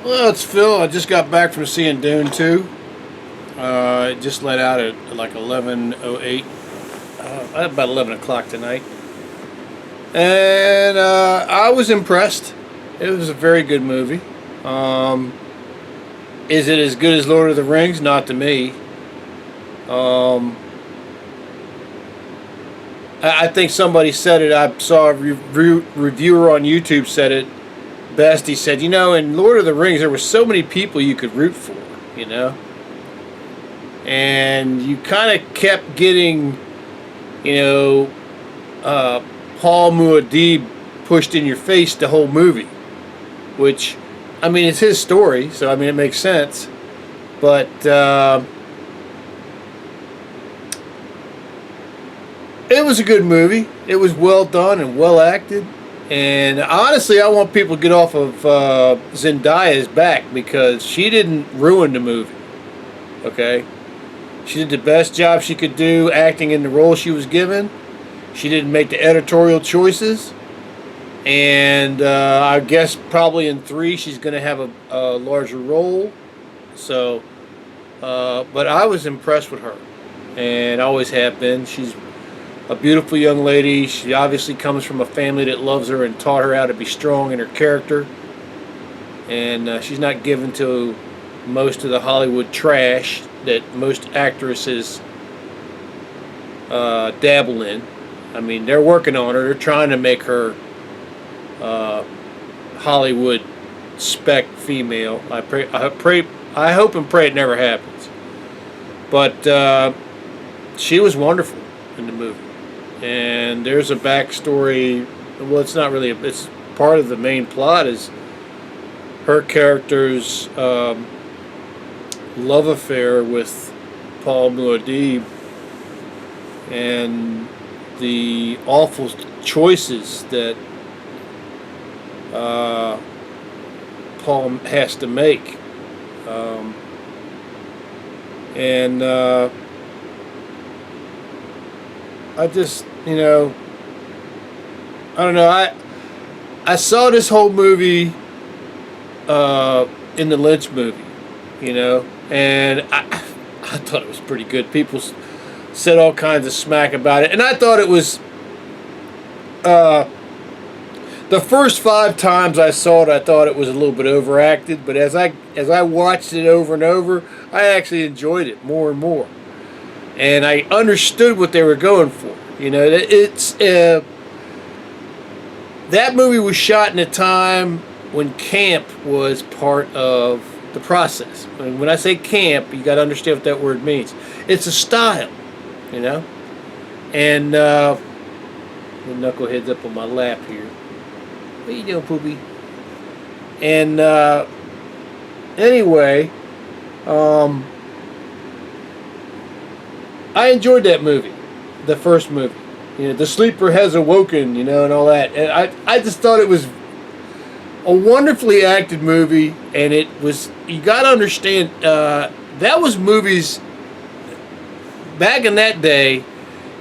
Well, it's Phil. I just got back from seeing Dune Two. It just let out at like 11:08, about 11 o'clock tonight, and I was impressed. It was a very good movie. Um, is it as good as Lord of the Rings? Not to me. Um, I think somebody said it. I saw a reviewer on YouTube said it best. He said, in Lord of the Rings, there were so many people you could root for, you know, and you kind of kept getting, you know, Paul Muad'Dib pushed in your face the whole movie, which, I mean, it's his story, so I mean, it makes sense, but it was a good movie. It was well done and well acted. And honestly, I want people to get off of Zendaya's back because she didn't ruin the movie. Okay? She did the best job she could do acting in the role she was given. She didn't make the editorial choices. And I guess probably in 3 she's going to have a larger role. So, but I was impressed with her. And always have been. She's a beautiful young lady. She obviously comes from a family that loves her and taught her how to be strong in her character. And she's not given to most of the Hollywood trash that most actresses dabble in. I mean, they're working on her. They're trying to make her Hollywood spec female. I hope and pray it never happens. But she was wonderful in the movie. And there's a backstory. Well, it's not really. It's part of the main plot. Is her character's love affair with Paul Muad'Dib, and the awful choices that Paul has to make, and I just, I don't know. I saw this whole movie in the Lynch movie, and I thought it was pretty good. People said all kinds of smack about it, and I thought it was the first 5 times I saw it, I thought it was a little bit overacted. But as I watched it over and over, I actually enjoyed it more and more. And I understood what they were going for. It's that movie was shot in a time when camp was part of the process. When I say camp, you got to understand what that word means. It's a style, And the knucklehead's up on my lap here. What you doing, Poopy? And anyway, I enjoyed that movie, the first movie. The sleeper has awoken, and all that. And I just thought it was a wonderfully acted movie, and it was, you got to understand, that was movies, back in that day,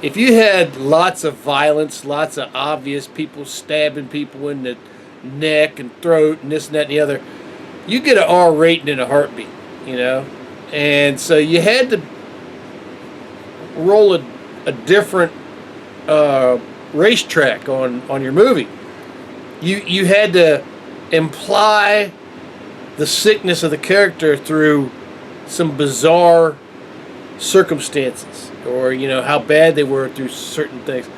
if you had lots of violence, lots of obvious people stabbing people in the neck and throat and this and that and the other, you get an R rating in a heartbeat, And so you had to roll a different racetrack on your movie. You had to imply the sickness of the character through some bizarre circumstances, or how bad they were through certain things.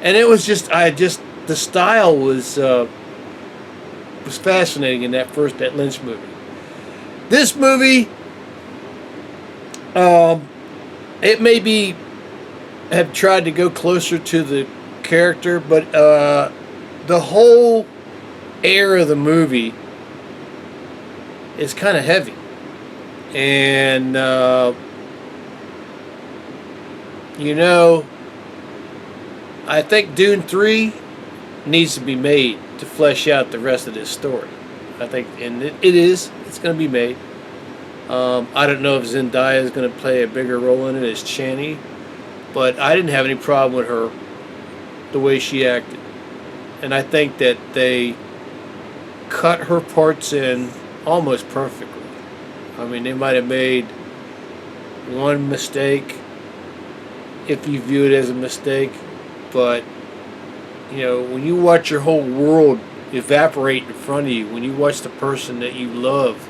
And it was just the style was fascinating in that Lynch movie. This movie, it maybe have tried to go closer to the character, but the whole air of the movie is kind of heavy. And I think Dune 3 needs to be made to flesh out the rest of this story. I think, and it's going to be made. I don't know if Zendaya is going to play a bigger role in it as Chani, but I didn't have any problem with her, the way she acted. And I think that they cut her parts in almost perfectly. I mean, they might have made one mistake, if you view it as a mistake, but when you watch your whole world evaporate in front of you, when you watch the person that you love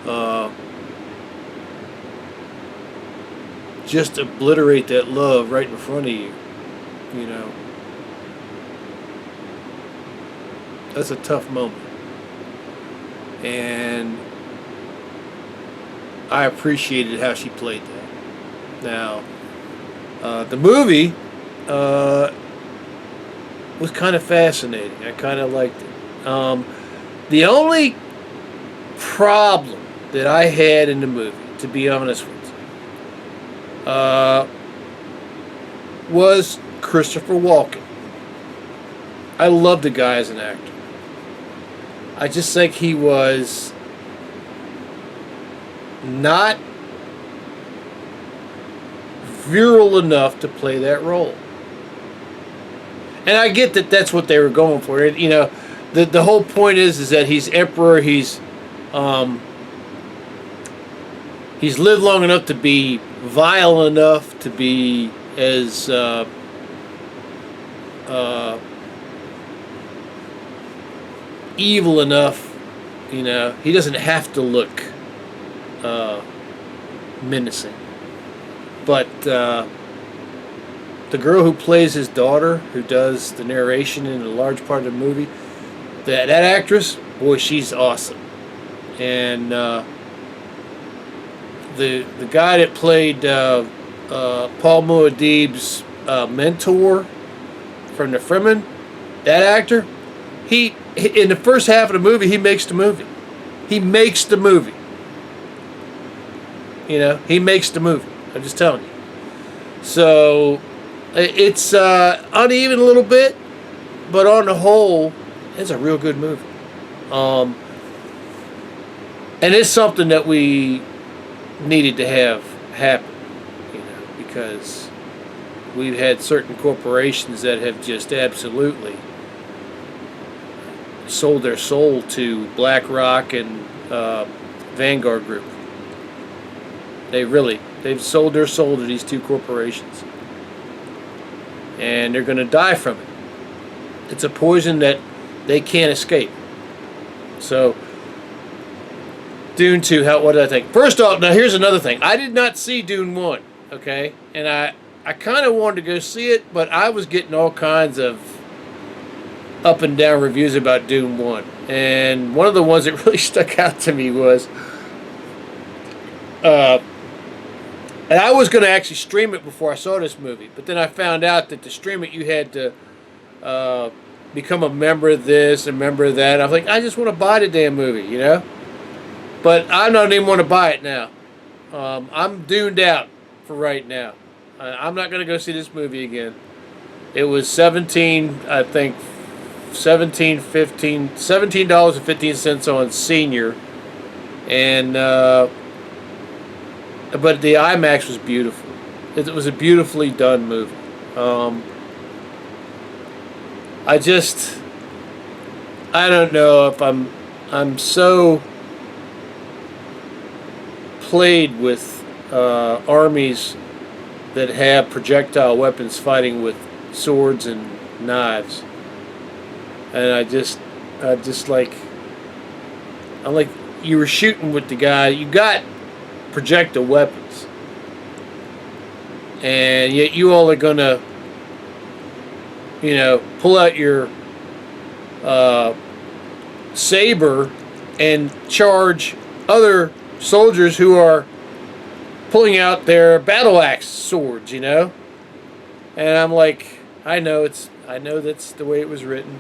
uh, just obliterate that love right in front of you, you know, that's a tough moment. And I appreciated how she played that. Now, the movie was kind of fascinating. I kind of liked it. The only problem that I had in the movie, to be honest with you, was Christopher Walken. I love the guy as an actor. I just think he was not virile enough to play that role. And I get that that's what they were going for. The whole point is that he's emperor. He's lived long enough to be vile enough to be as evil enough. He doesn't have to look menacing. But the girl who plays his daughter, who does the narration in a large part of the movie, that actress, boy, she's awesome. And the guy that played Paul Muad'Dib's mentor from the Fremen, that actor, he in the first half of the movie, he makes the movie. He makes the movie. He makes the movie. I'm just telling you. So it's uneven a little bit, but on the whole, it's a real good movie. And it's something that we needed to have happen, because we've had certain corporations that have just absolutely sold their soul to BlackRock and Vanguard Group. They've sold their soul to these two corporations. And they're going to die from it. It's a poison that they can't escape. So, Dune 2, what did I think? First off, now here's another thing. I did not see Dune 1, okay? And I kind of wanted to go see it, but I was getting all kinds of up and down reviews about Dune 1. And one of the ones that really stuck out to me was... and I was going to actually stream it before I saw this movie, but then I found out that to stream it you had to become a member of this, a member of that. I was like, I just want to buy the damn movie, But I don't even want to buy it now. I'm duned out for right now. I'm not going to go see this movie again. It was $17.15 on Senior, and but the IMAX was beautiful. It was a beautifully done movie. I don't know if I'm so played with armies that have projectile weapons fighting with swords and knives, and I'm like, you were shooting with the guy. You got projectile weapons, and yet you all are gonna pull out your saber and charge other soldiers who are pulling out their battle axe swords, and I'm like, I know that's the way it was written.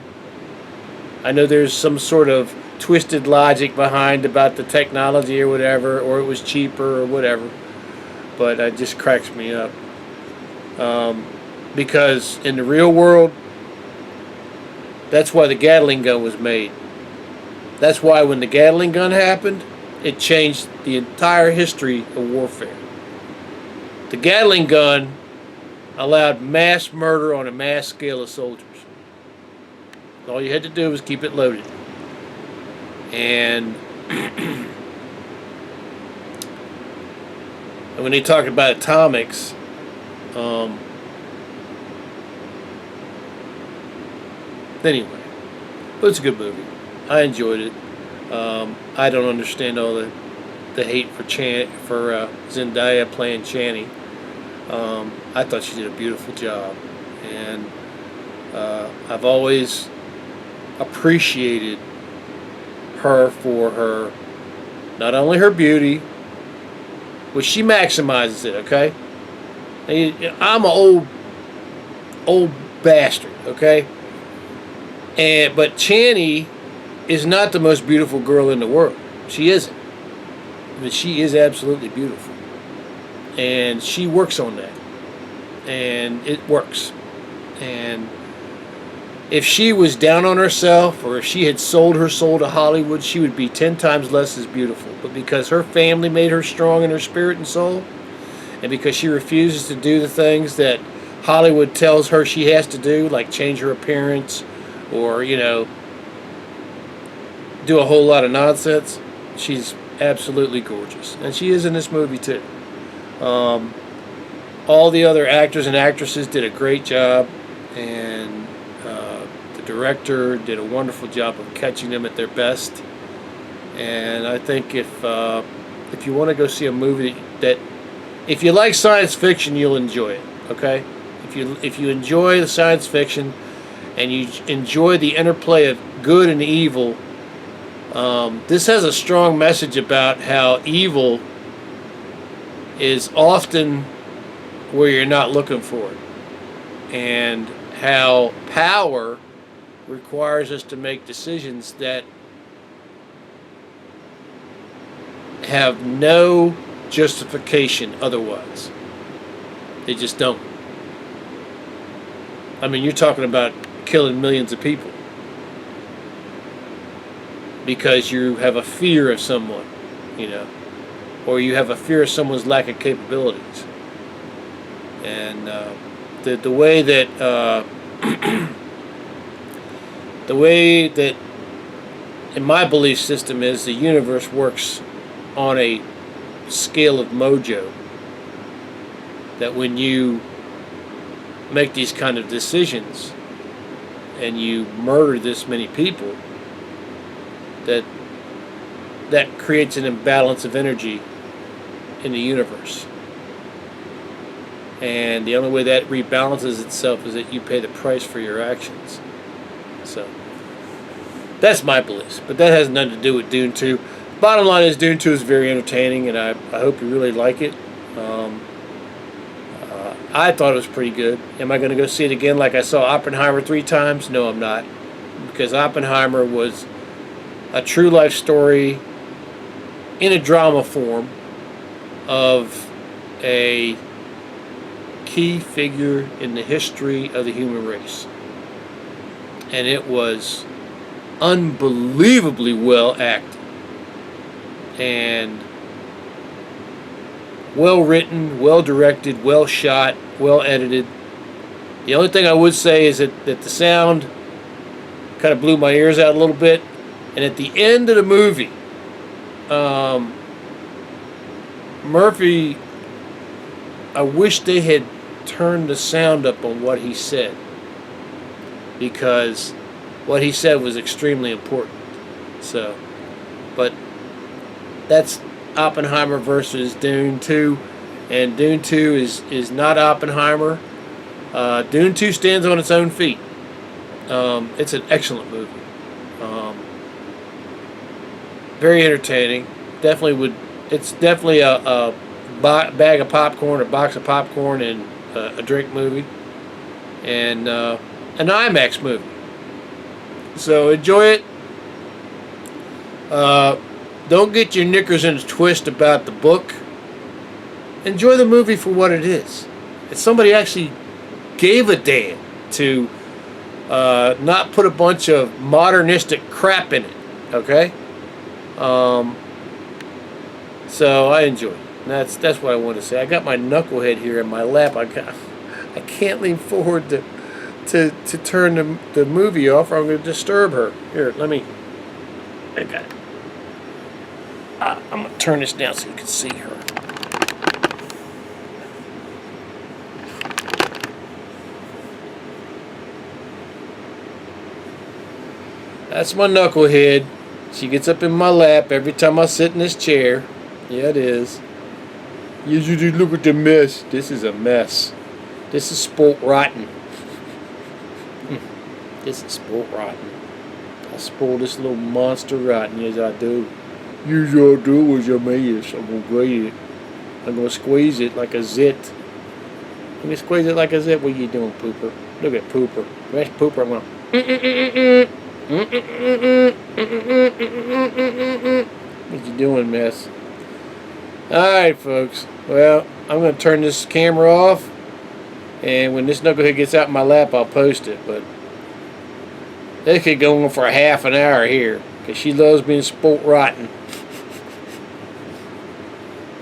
I know there's some sort of twisted logic behind about the technology or whatever, or it was cheaper or whatever, but it just cracks me up. Because in the real world, that's why the Gatling gun was made. That's why when the Gatling gun happened, it changed the entire history of warfare. The Gatling gun allowed mass murder on a mass scale of soldiers. All you had to do was keep it loaded. And when they talk about atomics, anyway, but it's a good movie. I enjoyed it. I don't understand all the hate for Zendaya playing Channy. I thought she did a beautiful job, and I've always appreciated her for her, not only her beauty, which she maximizes it. Okay, I'm an old bastard. Okay, but Channy is not the most beautiful girl in the world. She isn't. But she is absolutely beautiful. And she works on that. And it works. And if she was down on herself, or if she had sold her soul to Hollywood, she would be 10 times less as beautiful. But because her family made her strong in her spirit and soul, and because she refuses to do the things that Hollywood tells her she has to do, like change her appearance, or, do a whole lot of nonsense, she's absolutely gorgeous. And she is in this movie too. All the other actors and actresses did a great job, and the director did a wonderful job of catching them at their best. And I think if you want to go see a movie that, if you like science fiction, you'll enjoy it. Okay, if you enjoy the science fiction and you enjoy the interplay of good and evil, this has a strong message about how evil is often where you're not looking for it, and how power requires us to make decisions that have no justification otherwise. They just don't. I mean, you're talking about killing millions of people because you have a fear of someone, or you have a fear of someone's lack of capabilities. And the way that the way that in my belief system is, the universe works on a scale of mojo, that when you make these kind of decisions and you murder this many people, that creates an imbalance of energy in the universe. And the only way that rebalances itself is that you pay the price for your actions. So that's my beliefs, but that has nothing to do with Dune 2. Bottom line is, Dune 2 is very entertaining, and I hope you really like it. I thought it was pretty good. Am I going to go see it again like I saw Oppenheimer 3 times? No, I'm not. Because Oppenheimer was a true life story in a drama form of a key figure in the history of the human race. And it was unbelievably well acted and well written, well directed, well shot, well edited. The only thing I would say is that the sound kind of blew my ears out a little bit. And at the end of the movie, Murphy, I wish they had turned the sound up on what he said, because what he said was extremely important. So, but that's Oppenheimer versus Dune 2, and Dune 2 is not Oppenheimer. Dune 2 stands on its own feet. It's an excellent movie. Very entertaining. It's definitely a bag of popcorn, a box of popcorn, and a drink movie, and an IMAX movie. So enjoy it. Don't get your knickers in a twist about the book. Enjoy the movie for what it is. If somebody actually gave a damn to not put a bunch of modernistic crap in it, okay? So I enjoy it. That's what I want to say. I got my knucklehead here in my lap. I can't lean forward to turn the movie off, or I'm going to disturb her. Here, I got it. I'm going to turn this down so you can see her. That's my knucklehead. She gets up in my lap every time I sit in this chair. Yeah, it is. You just look at the mess. This is a mess. This is sport rotten. This is sport rotten. I spoil this little monster rotten. Yes, I do. Yes, I do. Was your mess. I'm gonna grate it. I'm gonna squeeze it like a zit. I'm gonna squeeze it like a zit. What are you doing, Pooper? Look at Pooper. Where's Pooper? I'm gonna. What you doing, mess? Alright, folks. Well, I'm going to turn this camera off, and when this knucklehead gets out in my lap, I'll post it. But this could go on for a half an hour here, because she loves being sport rotten.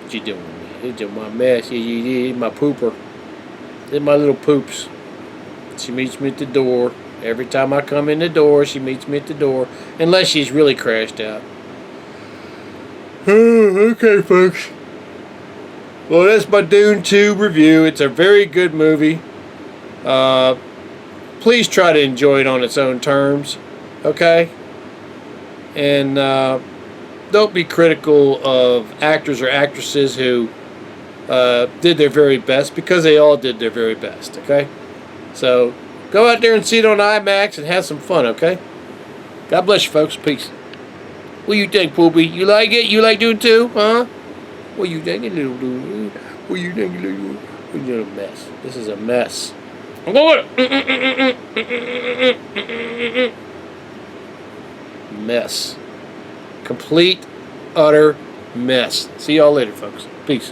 What you doing, man? It's just my mess. Yeah, my pooper. This is my little poops. She meets me at the door. Every time I come in the door, she meets me at the door. Unless she's really crashed out. Okay, folks. Well, that's my Dune 2 review. It's a very good movie. Please try to enjoy it on its own terms. Okay? And don't be critical of actors or actresses who did their very best, because they all did their very best. Okay? So, go out there and see it on IMAX and have some fun, okay? God bless you, folks. Peace. What you think, Poopy? You like it? You like Dune 2? Huh? What you think, little dude? What you think, little? You're a mess. This is a mess. I'm going. Mess. Complete, utter mess. See y'all later, folks. Peace.